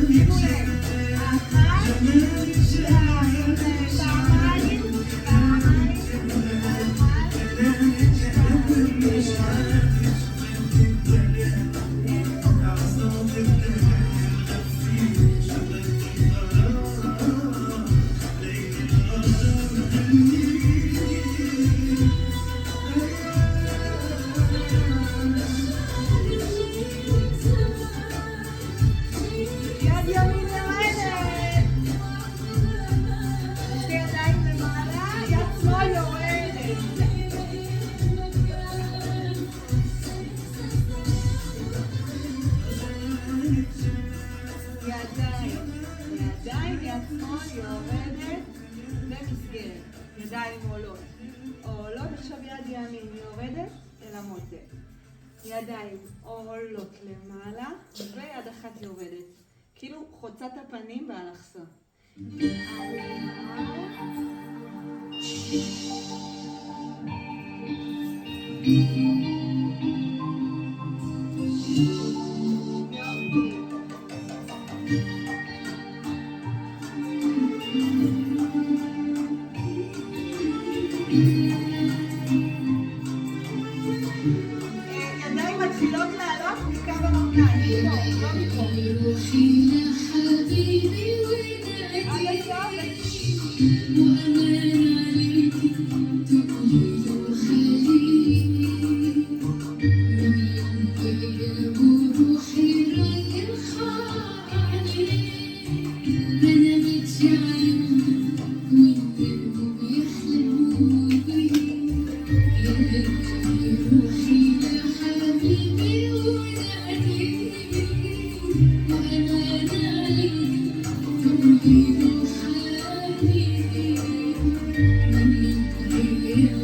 שימו לב, אחת, שתיים, פעמיים, פעמיים, יד ימין יורדת, שתי ידיים למעלה, יד שמאל יורדת. ידיים, יד שמאל יורדת ומסגרת. ידיים עולות. עולות, עכשיו יד ימין יורדת אל המותק. ידיים עולות למעלה ויד אחת יורדת. כאילו חוצת הפנים באלכסון. ידיים מתחילות לעלות מקו המותניים, לא מפה. Yeah.